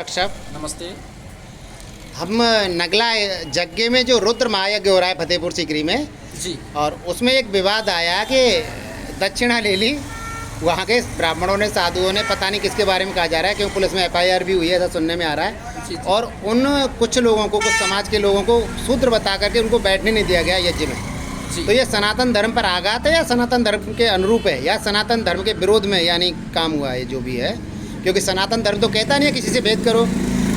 Doctor साहब, नमस्ते। हम नगला जग्गे में जो रुद्र महायज्ञ हो रहा है फतेहपुर सीकरी में जी। और उसमें एक विवाद आया कि दक्षिणा ले ली वहाँ के ब्राह्मणों ने, साधुओं ने, पता नहीं किसके बारे में कहा जा रहा है, क्योंकि पुलिस में एफआईआर भी हुई है, ऐसा सुनने में आ रहा है। जी। और उन कुछ लोगों को, कुछ समाज के लोगों को शूद्र बता करके उनको बैठने नहीं दिया गया यज्ञ में। जी। तो ये सनातन धर्म पर आघात है या सनातन धर्म के अनुरूप है या सनातन धर्म के विरोध में यानी काम हुआ है जो भी है? क्योंकि सनातन धर्म तो कहता नहीं है किसी से भेद करो।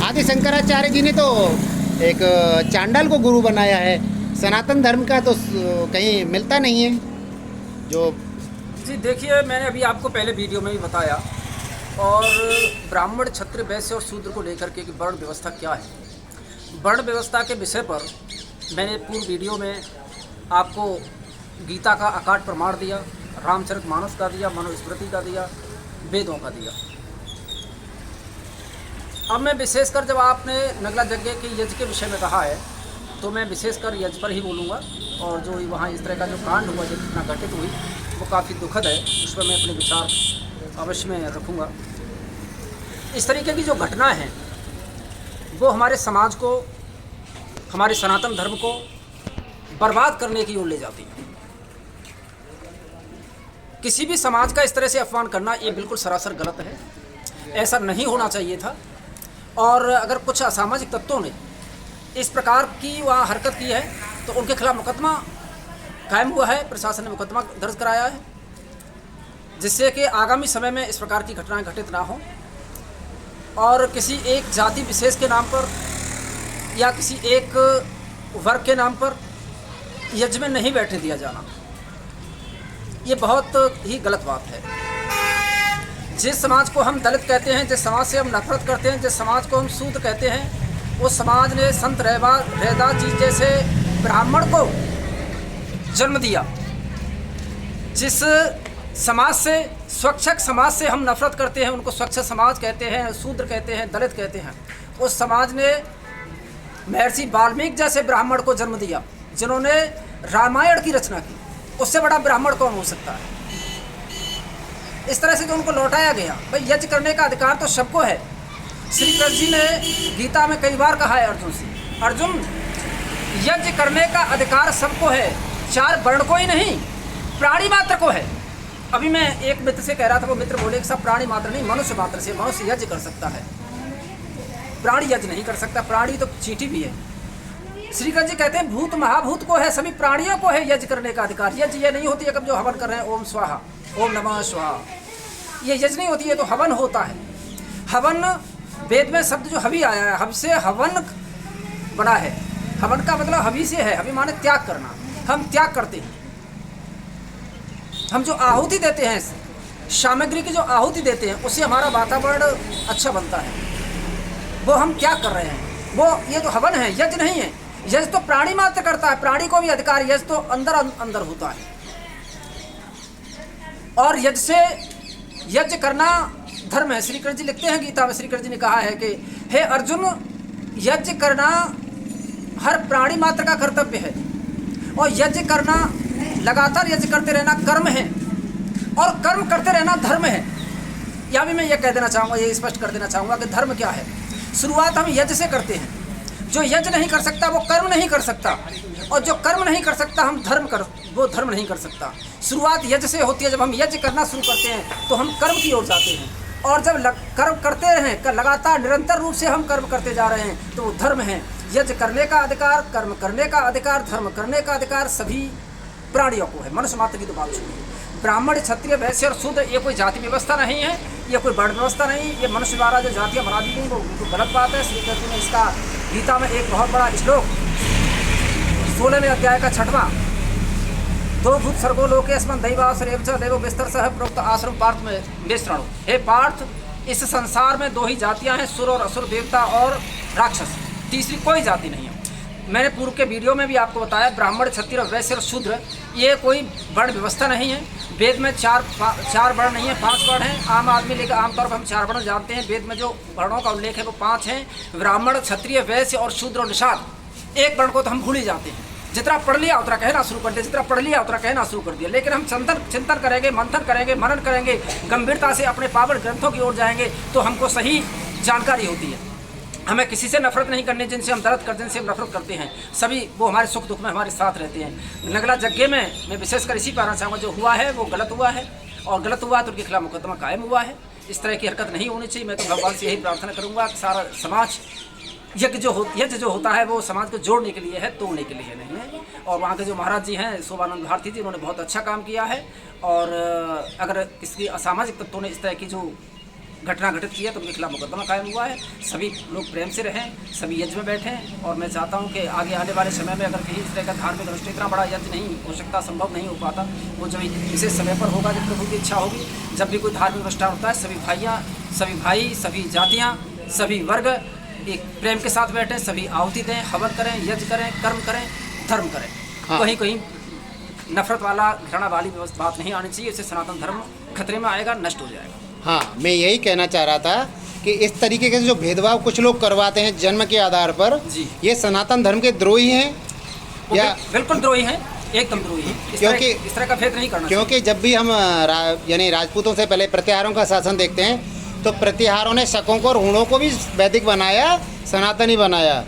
आदि शंकराचार्य जी ने तो एक चांडाल को गुरु बनाया है, सनातन धर्म का तो कहीं मिलता नहीं है जो। जी देखिए, मैंने अभी आपको पहले वीडियो में भी बताया, और ब्राह्मण, क्षत्रिय, वैश्य और शूद्र को लेकर के वर्ण व्यवस्था क्या है, वर्ण व्यवस्था के विषय पर मैंने पूर्व वीडियो में आपको गीता का अकाट प्रमाण दिया, रामचरितमानस का दिया, मनुस्मृति का दिया, वेदों का दिया। अब मैं विशेषकर, जब आपने नगला यज्ञ के यज्ञ के विषय में कहा है, तो मैं विशेषकर यज्ञ पर ही बोलूँगा। और जो वहाँ इस तरह का जो कांड हुआ, जो घटना घटित हुई, वो काफ़ी दुखद है, उस पर मैं अपने विचार अवश्य में रखूँगा। इस तरीके की जो घटना है वो हमारे समाज को, हमारे सनातन धर्म को बर्बाद करने की ओर ले जाती है। किसी भी समाज का इस तरह से अपमान करना ये बिल्कुल सरासर गलत है, ऐसा नहीं होना चाहिए था। और अगर कुछ असामाजिक तत्वों ने इस प्रकार की वहाँ हरकत की है तो उनके खिलाफ मुकदमा कायम हुआ है, प्रशासन ने मुकदमा दर्ज कराया है, जिससे कि आगामी समय में इस प्रकार की घटनाएं घटित ना हो और किसी एक जाति विशेष के नाम पर या किसी एक वर्ग के नाम पर यज्ञ में नहीं बैठने दिया जाना, ये बहुत ही गलत बात है। जिस समाज को हम दलित कहते हैं, जिस समाज से हम नफरत करते हैं, जिस समाज को हम शूद्र कहते हैं, उस समाज ने संत रैदास जी जैसे ब्राह्मण को जन्म दिया। जिस समाज से, स्वच्छक समाज से हम नफरत करते हैं, उनको स्वच्छ समाज कहते हैं, शूद्र कहते हैं, दलित कहते हैं, उस समाज ने महर्षि वाल्मीकि जैसे ब्राह्मण को जन्म दिया, जिन्होंने रामायण की रचना की। उससे बड़ा ब्राह्मण कौन हो सकता है? इस तरह से जो उनको लौटाया गया, भाई यज्ञ करने का अधिकार तो सबको है। श्री कृष्ण जी ने गीता में कई बार कहा है अर्जुन से, अर्जुन यज्ञ करने का अधिकार सबको है, चार वर्ण को ही नहीं, प्राणी मात्र को है। अभी मैं एक मित्र से कह रहा था, वो मित्र बोले कि सब प्राणी मात्र नहीं, मनुष्य मात्र से मनुष्य यज्ञ कर सकता है, प्राणी यज्ञ नहीं कर सकता, प्राणी तो चींटी भी है। श्री कृष्ण जी कहते हैं भूत महाभूत को है, सभी प्राणियों को है यज्ञ करने का अधिकार। यज्ञ ये नहीं होती है कब जो हवन कर रहे हैं ओम स्वाहा, ओम नमः स्वाहा, ये यज्ञ नहीं होती है, तो हवन होता है। हवन, वेद में शब्द जो हवि आया है, हव से हवन बना है। हवन का मतलब हवि से है, हवि माने त्याग करना। हम त्याग करते हैं, हम जो आहुति देते हैं, सामग्री की जो आहुति देते हैं, उससे हमारा वातावरण अच्छा बनता है, वो हम त्याग कर रहे हैं। वो ये जो हवन है यज्ञ नहीं है। यज्ञ तो प्राणी मात्र करता है, प्राणी को भी अधिकार, यज्ञ तो अंदर अंदर होता है। और यज्ञ से, यज्ञ करना धर्म है। श्री कृष्ण जी लिखते हैं गीता में, श्री कृष्ण जी ने कहा है कि हे अर्जुन, यज्ञ करना हर प्राणी मात्र का कर्तव्य है, और यज्ञ करना, लगातार यज्ञ करते रहना कर्म है, और कर्म करते रहना धर्म है। यहाँ भी मैं ये कह देना चाहूँगा, ये स्पष्ट कर देना चाहूँगा कि धर्म क्या है। शुरुआत हम यज्ञ से करते हैं। जो यज्ञ नहीं कर सकता वो कर्म नहीं कर सकता, और जो कर्म नहीं कर सकता वो धर्म नहीं कर सकता। शुरुआत यज्ञ से होती है। जब हम यज्ञ करना शुरू करते हैं तो हम कर्म की ओर जाते हैं, और जब कर्म करते हैं, लगातार निरंतर रूप से हम कर्म करते जा रहे हैं, तो वो धर्म है। यज्ञ करने का अधिकार, कर्म करने का अधिकार, धर्म करने का अधिकार सभी प्राणियों को है। मनुष्य मात्र की तो बात छोड़िए। ब्राह्मण, क्षत्रिय, वैश्य और शूद्र ये कोई जाति व्यवस्था नहीं है, ये कोई वर्ण व्यवस्था नहीं। ये मनुष्य द्वारा जो जातियाँ बना दी गई वो गलत बात है। श्री कृष्ण ने इसका गीता में एक बहुत बड़ा श्लोक 16वें अध्याय का 6वां, दो भूत सर्गो लोके अस्मन् दैवासुरेव च देवो विस्तर सह प्रोक्त आश्रम पार्थ में मिश्रण। हे पार्थ, इस संसार में दो ही जातियाँ हैं, सुर और असुर, देवता और राक्षस, तीसरी कोई जाति नहीं है। मैंने पूर्व के वीडियो में भी आपको बताया, ब्राह्मण, क्षत्रिय, वैश्य और शूद्र ये कोई वर्ण व्यवस्था नहीं है। वेद में चार वर्ण नहीं है, 5 वर्ण हैं। आम आदमी लेकर आमतौर पर हम 4 वर्ण जानते हैं। वेद में जो वर्णों का उल्लेख है वो 5 हैं, ब्राह्मण, क्षत्रिय, वैश्य और शूद्र और निषाद। एक वर्ण को तो हम भूल ही जाते हैं। जितना पढ़ लिया उतना कहना शुरू कर दिया, जितना पढ़ लिया उतना कहना शुरू कर दिया। लेकिन हम चिंतन करेंगे, मंथन करेंगे, मनन करेंगे, गंभीरता से अपने पावन ग्रंथों की ओर जाएंगे तो हमको सही जानकारी होती है। हमें किसी से नफरत नहीं करनी, जिनसे हम दर्द करते हैं, जिनसे हम नफरत करते हैं, सभी वो हमारे सुख दुख में हमारे साथ रहते हैं। नगला जग्गे में मैं विशेषकर इसी कारण चाहूँगा, जो हुआ है वो गलत हुआ है, और गलत हुआ तो उनके खिलाफ मुकदमा कायम हुआ है। इस तरह की हरकत नहीं होनी चाहिए। मैं तो भगवान से यही प्रार्थना करूँगा कि सारा समाज यज्ञ जो होता है वो समाज को जोड़ने के लिए है, तोड़ने के लिए नहीं है। और वहाँ के जो महाराज जी हैं शोभानंद भारती जी, उन्होंने बहुत अच्छा काम किया है। और अगर किसी असामाजिक तत्वों ने इस तरह की जो घटना घटित की है तो उनके खिलाफ मुकदमा कायम हुआ है। सभी लोग प्रेम से रहें, सभी यज्ञ में बैठें। और मैं चाहता हूं कि आगे आने वाले समय में अगर कहीं इस तरह का धार्मिक अनुष्ठान, इतना बड़ा यज्ञ नहीं हो सकता, संभव नहीं हो पाता, वो जब विशेष समय पर होगा, जब प्रभु की इच्छा होगी, जब भी कोई धार्मिक अनुष्ठान होता है, सभी भाई, सभी जातियाँ, सभी वर्ग एक प्रेम के साथ बैठें, सभी आहुति दें, हवन करें, यज्ञ करें, कर्म करें, धर्म करें। हाँ। कहीं नफरत वाला, घृणा वाली बात नहीं आनी चाहिए। इससे सनातन धर्म खतरे में आएगा, नष्ट हो जाएगा। हाँ, मैं यही कहना चाह रहा था कि इस तरीके के जो भेदभाव कुछ लोग करवाते हैं जन्म के आधार पर, जी, ये सनातन धर्म के द्रोही हैं या बिल्कुल द्रोही हैं, एकदम द्रोही हैं। क्योंकि इस तरह का भेद नहीं करना क्योंकि जब भी हम यानी राजपूतों से पहले प्रतिहारों का शासन देखते हैं तो प्रतिहारों ने शकों को और हूणों को भी वैदिक बनाया, सनातनी बनाया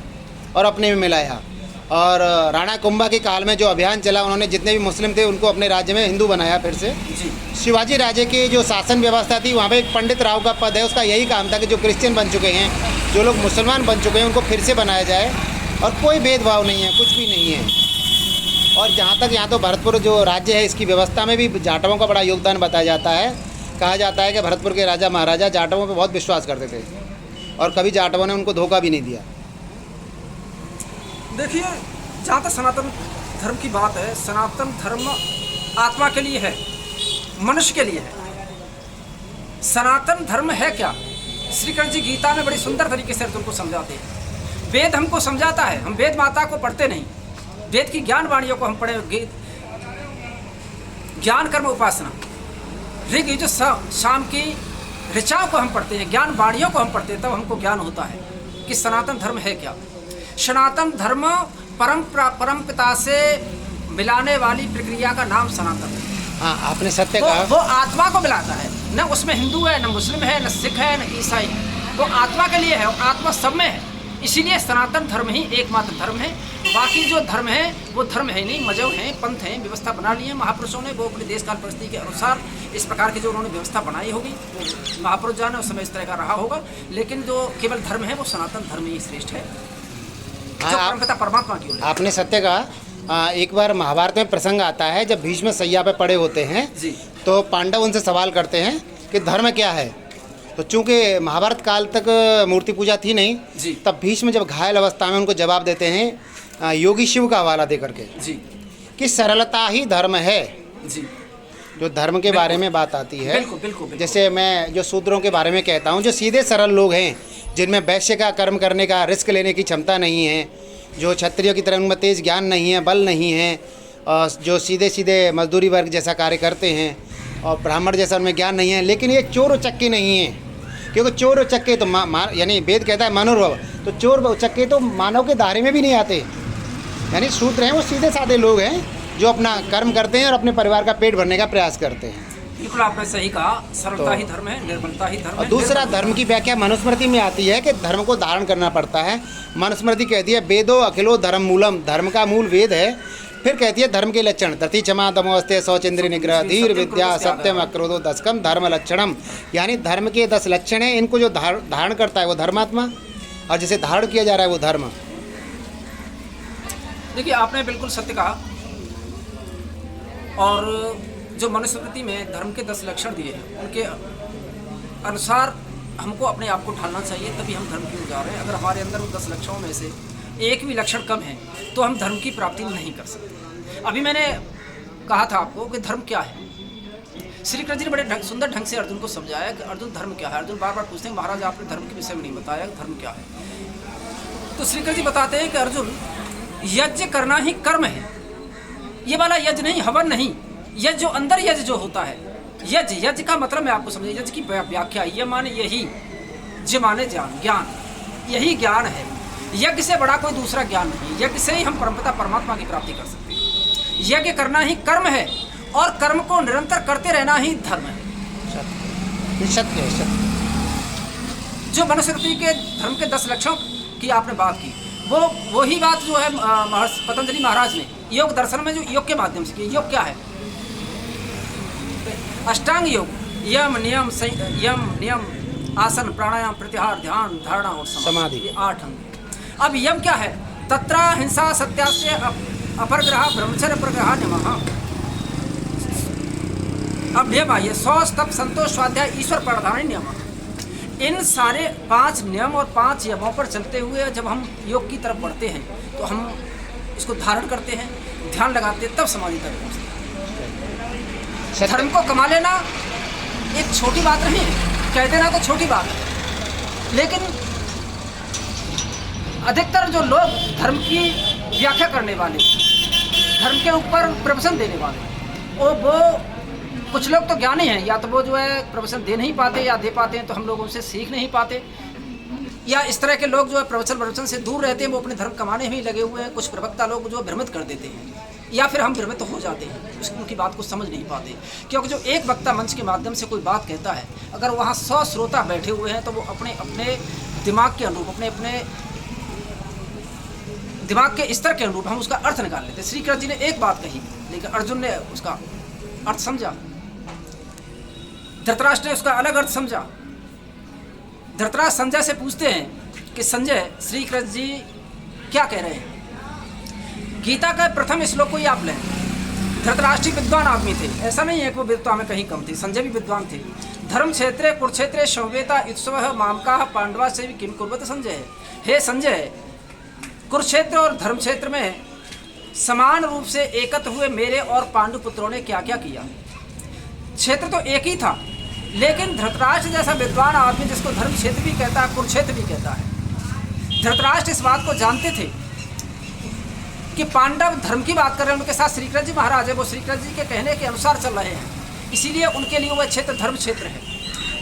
और अपने में मिलाया। और राणा कुंभा के काल में जो अभियान चला, उन्होंने जितने भी मुस्लिम थे उनको अपने राज्य में हिंदू बनाया फिर से। जी। शिवाजी राजे की जो शासन व्यवस्था थी, वहाँ पे एक पंडित राव का पद है, उसका यही काम था कि जो क्रिश्चियन बन चुके हैं, जो लोग मुसलमान बन चुके हैं, उनको फिर से बनाया जाए। और कोई भेदभाव नहीं है, कुछ भी नहीं है। और जहाँ तक यहाँ तो भरतपुर जो राज्य है, इसकी व्यवस्था में भी जाटवों का बड़ा योगदान बताया जाता है। कहा जाता है कि भरतपुर के राजा महाराजा जाटवों पर बहुत विश्वास करते थे और कभी जाटवों ने उनको धोखा भी नहीं दिया। देखिए, जहाँ तक सनातन धर्म की बात है, सनातन धर्म आत्मा के लिए है, मनुष्य के लिए है। सनातन धर्म है क्या? श्री कृष्ण जी गीता में बड़ी सुंदर तरीके से अर्जुन को समझाते हैं। वेद हमको समझाता है, हम वेद माता को पढ़ते नहीं, वेद की ज्ञान वाणियों को हम पढ़े, ज्ञान कर्म उपासना, ऋग यजुः शाम की ऋचाओं को हम पढ़ते हैं, ज्ञान वाणियों को हम पढ़ते हैं, तब हमको ज्ञान होता है कि सनातन धर्म है क्या। सनातन धर्म परम पिता से मिलाने वाली प्रक्रिया का नाम सनातन है। हाँ, आपने सत्य कहा। वो आत्मा को मिलाता है, न उसमें हिंदू है, न मुस्लिम है, न सिख है, न ईसाई है। वो आत्मा के लिए है और आत्मा सब में है। इसीलिए सनातन धर्म ही एकमात्र धर्म है। बाकी जो धर्म है वो धर्म है नहीं, मजहब हैं, पंथ हैं, व्यवस्था बना ली है महापुरुषों ने। वो अपने देश काल परिस्थिति के अनुसार इस प्रकार की जो उन्होंने व्यवस्था बनाई होगी, महापुरुष जाने उस समय इस तरह का रहा होगा। लेकिन जो केवल धर्म है वो सनातन धर्म ही श्रेष्ठ है, जो परमपिता परमात्मा की ओर है। आपने सत्य कहा। एक बार महाभारत में प्रसंग आता है, जब भीष्म सैया पे पड़े होते हैं जी, तो पांडव उनसे सवाल करते हैं कि धर्म क्या है। तो चूंकि महाभारत काल तक मूर्ति पूजा थी नहीं जी, तब भीष्म जब घायल अवस्था में उनको जवाब देते हैं योगी शिव का हवाला दे करके जी, कि सरलता ही धर्म है। जी, जो धर्म के बारे में बात आती है, बिल्कुल, बिल्कुल, बिल्कुल। जैसे मैं जो शूद्रों के बारे में कहता हूँ, जो सीधे सरल लोग हैं, जिनमें वैश्य का कर्म करने का, रिस्क लेने की क्षमता नहीं है, जो क्षत्रियों की तरह उनमें तेज ज्ञान नहीं है, बल नहीं है, और जो सीधे सीधे मजदूरी वर्ग जैसा कार्य करते हैं, और ब्राह्मण जैसा उनमें ज्ञान नहीं है। लेकिन ये चोर उचक्के नहीं हैं, क्योंकि चोर उचक्के तो यानी वेद कहता है मानुर्भव, तो चोर उचक्के तो मानव के दायरे में भी नहीं आते। यानी शूद्र हैं वो सीधे साधे लोग हैं जो अपना कर्म करते हैं और अपने परिवार का पेट भरने का प्रयास करते हैं। बिल्कुल आपने सही कहा, सरलता ही धर्म है, निर्मलता ही धर्म और है। दूसरा धर्म की व्याख्या मनुस्मृति में आती है कि धर्म को धारण करना पड़ता है। मनुस्मृति कहती है वेदो अखिलो धर्म मूलम, धर्म का मूल वेद है। फिर कहती है धर्म के लक्षण धृति क्षमा दमोस्ते शौचेंद्रिय निग्रह धीर विद्या सत्यम अक्रोधो दशकम धर्म लक्षणम, यानी धर्म के 10 लक्षण हैं। इनको जो धारण करता है वो धर्मात्मा, और जिसे धारण किया जा रहा है वो धर्म। देखिए, आपने बिल्कुल सत्य कहा। और जो मनुस्मृति में धर्म के 10 लक्षण दिए हैं, उनके अनुसार हमको अपने आप को ढालना चाहिए, तभी हम धर्म की ओर जा रहे हैं। अगर हमारे अंदर उन 10 लक्षणों में से एक भी लक्षण कम है तो हम धर्म की प्राप्ति नहीं कर सकते। अभी मैंने कहा था आपको कि धर्म क्या है। श्री कृष्ण जी ने बड़े सुंदर ढंग से अर्जुन को समझाया कि अर्जुन धर्म क्या है। अर्जुन बार बार पूछते हैं महाराज आपने धर्म के विषय में नहीं बताया, धर्म क्या है। तो श्री कृष्ण जी बताते हैं कि अर्जुन, यज्ञ करना ही कर्म है। ये वाला यज्ञ नहीं, हवन नहीं, यज्ञ जो अंदर यज्ञ जो होता है, यज्ञ का मतलब मैं आपको समझाइए। यज्ञ की व्याख्या ये माने यही, ज माने ज्ञान, यही ज्ञान है। यज्ञ से बड़ा कोई दूसरा ज्ञान नहीं। यज्ञ से ही हम परमपिता परमात्मा की प्राप्ति कर सकते हैं। यज्ञ करना ही कर्म है और कर्म को निरंतर करते रहना ही धर्म है। सत्य है, सत्य। जो मनुस्मृति के धर्म के 10 लक्षणों की आपने बात की, वो वही बात जो है पतंजलि महाराज ने योग दर्शन में जो योग के माध्यम से की। योग क्या है? अष्टांग योग, यम नियम आसन प्राणायाम प्रत्याहार ध्यान धारणा और समाधि, ये 8 अंग। अब यम क्या है? तत्रा हिंसा सत्यास्य अपरग्रह ब्रह्मचर्य प्रग्रह नियमः। अब नियम आइए, 100 तप संतोष स्वाध्याय ईश्वर प्राधान्य नियम। इन सारे 5 नियम और 5 यमों पर चलते हुए जब हम योग की तरफ बढ़ते हैं तो हम इसको धारण करते हैं, ध्यान लगाते हैं, तब समाधि तक पहुँचते हैं। धर्म को कमा लेना एक छोटी बात नहीं है, कह देना तो छोटी बात है, लेकिन अधिकतर जो लोग धर्म की व्याख्या करने वाले, धर्म के ऊपर प्रवचन देने वाले, वो कुछ लोग तो ज्ञानी हैं, या तो वो जो है प्रवचन दे नहीं पाते, या दे पाते हैं तो हम लोग उनसे सीख नहीं पाते, या इस तरह के लोग जो है प्रवचन से दूर रहते हैं, वो अपने धर्म कमाने में ही लगे हुए हैं। कुछ प्रवक्ता लोग जो भ्रमित कर देते हैं, या फिर हम भ्रमित हो जाते हैं, उनकी बात को समझ नहीं पाते। क्योंकि जो एक वक्ता मंच के माध्यम से कोई बात कहता है, अगर वहाँ 100 श्रोता बैठे हुए हैं तो वो अपने अपने दिमाग के अनुरूप, अपने अपने दिमाग के स्तर के अनुरूप हम उसका अर्थ निकाल लेते। श्री कृष्ण जी ने एक बात कही, लेकिन अर्जुन ने उसका अर्थ समझा, धृतराष्ट्र ने उसका अलग अर्थ समझा। धृतराष्ट्र संजय से पूछते हैं कि संजय, श्री कृष्ण जी क्या कह रहे हैं? गीता का प्रथम श्लोक को ही आप लें। धृतराष्ट्र विद्वान आदमी थे, ऐसा नहीं है कि वो विद्वता में कहीं कम थे, संजय भी विद्वान थे। धर्म क्षेत्रे कुरुक्षेत्रे संवेता उत्सव मामका पांडवा से भी किम कुर्वत संजय। हे संजय, कुरुक्षेत्र और धर्म क्षेत्र में समान रूप से एकत्र हुए मेरे और पांडु पुत्रों ने क्या क्या किया। क्षेत्र तो एक ही था, लेकिन धृतराष्ट्र जैसा विद्वान आदमी, जिसको धर्म क्षेत्र भी कहता है, कुरुक्षेत्र भी कहता है, धृतराष्ट्र इस बात को जानते थे कि पांडव धर्म की बात कर रहे हैं, उनके साथ श्री कृष्ण जी महाराज है, वो श्री कृष्ण जी के कहने के अनुसार चल रहे हैं, इसीलिए उनके लिए वह क्षेत्र धर्म क्षेत्र है।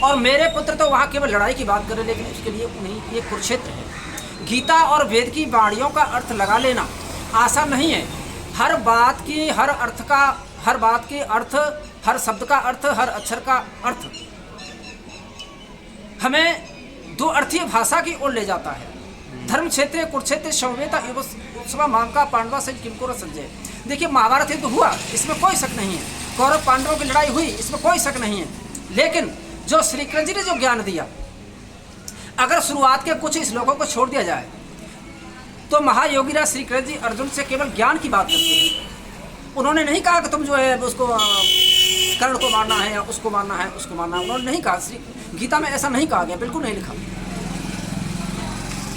और मेरे पुत्र तो वहाँ केवल लड़ाई की बात कर रहे हैं, लेकिन उसके लिए उन्हें ये कुरुक्षेत्र है। गीता और वेद की वाणियों का अर्थ लगा लेना आसान नहीं है। हर बात की, हर अर्थ का, हर बात के अर्थ, हर शब्द का अर्थ, हर अक्षर का अर्थ हमें 2 अर्थीय भाषा की ओर ले जाता है। धर्म क्षेत्र कुरुक्षेत्र संवेता उत्सव मामका पांडवा से किमकुर संजय। देखिए, महाभारत युद्ध हुआ, इसमें कोई शक नहीं है, कौरव पांडवों की लड़ाई हुई, इसमें कोई शक नहीं है, लेकिन जो श्री कृष्ण जी ने जो ज्ञान दिया, अगर शुरुआत के कुछ श्लोकों को छोड़ दिया जाए तो महायोगीराज श्री कृष्ण जी अर्जुन से केवल ज्ञान की बात करते हैं। उन्होंने नहीं कहा कि तुम जो है उसको कर्ण को मारना है, या उसको मारना है, उसको मारना है, उन्होंने नहीं कहा। श्री गीता में ऐसा नहीं कहा गया, बिल्कुल नहीं लिखा।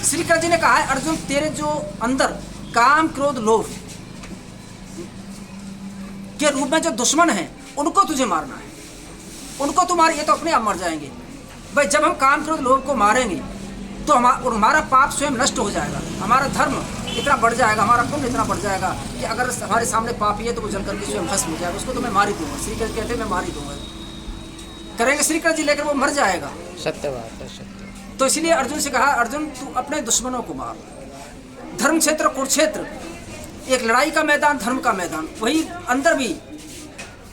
श्री कृष्ण जी ने कहा है, अर्जुन तेरे जो अंदर काम क्रोध लोभ के रूप में जो दुश्मन हैं, उनको तुझे मारना है, उनको तुम मार, ये तो अपने आप मर जाएंगे। भाई, जब हम काम क्रोध लोभ को मारेंगे तो हमारा पाप स्वयं नष्ट हो जाएगा, हमारा धर्म इतना बढ़ जाएगा, हमारा पुण्य इतना बढ़ जाएगा कि अगर हमारे सामने पापी है तो वो जल करके स्वयं भस्म हो जाएगा, उसको तो मैं मार ही दूंगा। श्री कृष्ण कहते हैं मैं मार ही दूंगा, करेंगे श्री कृष्ण जी, लेकिन वो मर जाएगा। सत्य बात है, सत्य। तो इसलिए अर्जुन से कहा, अर्जुन तू अपने दुश्मनों को मार। धर्म क्षेत्र कुरुक्षेत्र एक लड़ाई का मैदान, धर्म का मैदान, वही अंदर भी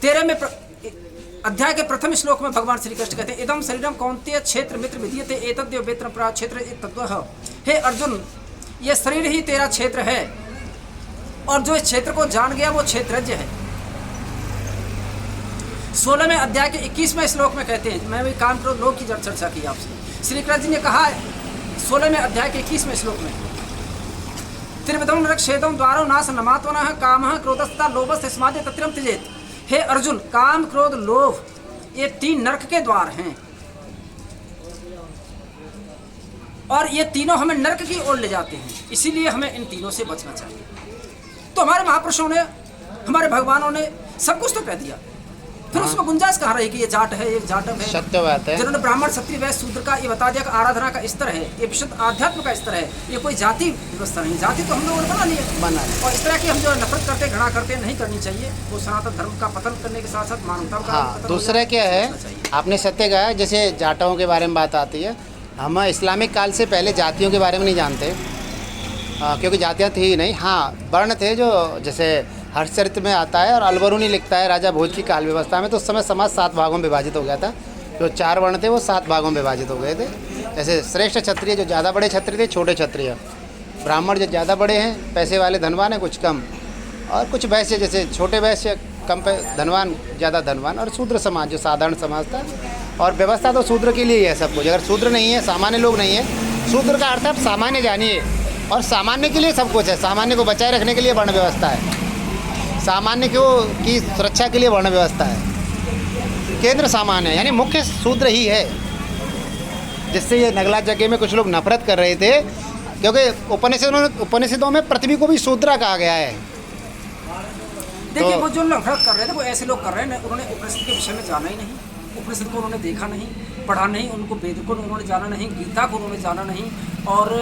13 में अध्याय के प्रथम श्लोक में भगवान श्री कृष्ण कहते हैं, इदम शरीरम कौन्तेय क्षेत्र मित्र विधीयते एतद्यो वेत्र प्रा क्षेत्र तत्वः। हे अर्जुन, ये शरीर ही तेरा क्षेत्र है, और जो इस क्षेत्र को जान गया वो क्षेत्रज्ञ है। 16वें अध्याय के 21वें श्लोक में कहते हैं, मैं भी काम क्रोध लोभ की चर्चा की आपसे, श्री कृष्ण जी ने कहा 16वें अध्याय के 21वें श्लोक में, त्रिविधम रक्षेदम द्वारो नाश नमात्मनः कामः क्रोधस्ता लोभस्य स्मादे तत्रम त्यजेत। हे अर्जुन, काम क्रोध लोभ ये 3 नरक के द्वार हैं, और ये तीनों हमें नरक की ओर ले जाते हैं, इसीलिए हमें इन तीनों से बचना चाहिए। तो हमारे महापुरुषों ने, हमारे भगवानों ने सब कुछ तो कह दिया, फिर उसमें गुंजाइश कहाँ रही कि ये जाट है, ये जाटव है। सत्य बात है। जिन्होंने ब्राह्मण क्षत्रिय वैश्य शूद्र का ये बता दिया कि आराधना का स्तर है, ये विशुद्ध आध्यात्म का स्तर है, ये कोई जाति व्यवस्था नहीं। जाति तो हम लोगों ने बना लिया, और इस तरह की हम जो नफरत करते, घृणा करते, नहीं करनी चाहिए। वो सनातन धर्म का पतन करने के साथ साथ मानवता का पतन। दूसरा क्या है, आपने सत्य कहा, जैसे जाटों के बारे में बात आती है, हम इस्लामिक काल से पहले जातियों के बारे में नहीं जानते, क्योंकि जातियाँ थी ही नहीं। हाँ, वर्ण थे, जो जैसे हर्षचरित्र में आता है और अलबरूनी लिखता है राजा भोज की काल व्यवस्था में, तो उस समय समाज 7 भागों में विभाजित हो गया था। जो 4 वर्ण थे वो 7 भागों में विभाजित हो गए थे। जैसे श्रेष्ठ क्षत्रिय जो ज़्यादा बड़े क्षत्रिय थे, छोटे क्षत्रिय, ब्राह्मण जो ज़्यादा बड़े हैं, पैसे वाले धनवान हैं, कुछ कम, और कुछ वैश्य जैसे छोटे वैश्य कम धनवान, ज़्यादा धनवान, और शूद्र समाज जो साधारण समाज था। और व्यवस्था तो शूद्र के लिए ही है सब कुछ। अगर शूद्र नहीं है, सामान्य लोग नहीं है, शूद्र का अर्थ आप सामान्य जानिए, और सामान्य के लिए सब कुछ है। सामान्य को बचाए रखने के लिए वर्ण व्यवस्था है, सामान्य की सुरक्षा के लिए वर्ण व्यवस्था है। केंद्र सामान्य है, यानी मुख्य शूद्र ही है, जिससे ये नगला जगह में कुछ लोग नफरत कर रहे थे, क्योंकि उपनिषदों में पृथ्वी को भी शूद्रा कहा गया है। देखिए तो वो जो नफरत कर रहे थे वो ऐसे लोग कर रहे हैं, उन्होंने उपनिषद के विषय में जाना ही नहीं, उपनिषद को उन्होंने देखा नहीं, पढ़ा नहीं, उनको वेद को उन्होंने जाना नहीं, गीता को उन्होंने जाना नहीं, और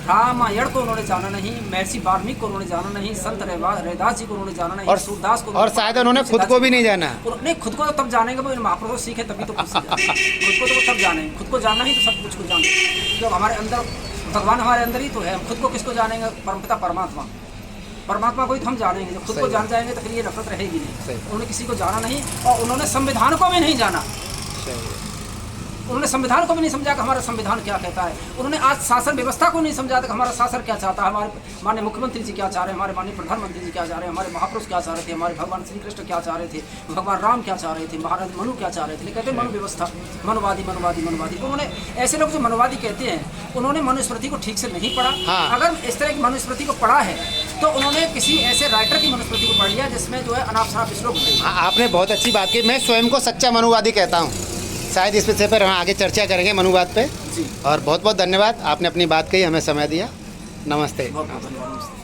रामायण को उन्होंने जाना नहीं, महर्षि वाल्मीकि को उन्होंने जाना नहीं, संत रैदास जी को उन्होंने जाना नहीं, और सूरदास को, और शायद उन्होंने खुद को भी नहीं जाना। नहीं, खुद को तो तब जानेंगे वो महापुरुष सीखे तभी तो खुद को तो तब जानेंगे। खुद को जानना ही तो सब कुछ को जानेंगे, क्योंकि हमारे अंदर भगवान हमारे अंदर ही तो है। हम खुद को किसको जानेंगे? परमपिता परमात्मा को ही तो हम जानेंगे। जब खुद को जान जाएंगे तो फिर ये नफरत रहेगी नहीं। उन्होंने किसी को जाना नहीं, और उन्होंने संविधान को भी नहीं जाना। उन्होंने संविधान को भी नहीं समझा कि हमारा संविधान क्या कहता है। उन्होंने आज शासन व्यवस्था को नहीं समझा कि हमारा शासन क्या चाहता है, हमारे माननीय मुख्यमंत्री जी क्या चाह रहे हैं, हमारे माननीय प्रधानमंत्री जी क्या चाह रहे हैं, हमारे महापुरुष क्या चाह रहे थे, हमारे भगवान श्री कृष्ण क्या चाह रहे थे, भगवान राम क्या चाह रहे थे, महाराज मनु क्या चाह रहे थे। कहते हैं मनु व्यवस्था, मनवादी मनवादी मनवादी। उन्होंने ऐसे लोग जो मनवादी कहते हैं, उन्होंने मनुस्मृति को ठीक से नहीं पढ़ा। अगर इस तरह की मनुस्मृति को पढ़ा है तो उन्होंने किसी ऐसे राइटर की मनुस्मृति को पढ़ लिया जिसमें जो है अनाप शनाप श्लोक थे। आपने बहुत अच्छी बात की। मैं स्वयं को सच्चा मनुवादी कहता हूँ। शायद इस विषय पर हम आगे चर्चा करेंगे, मनुवाद पे। और बहुत बहुत धन्यवाद, आपने अपनी बात कही, हमें समय दिया। नमस्ते। बहुत बहुत धन्यवाद।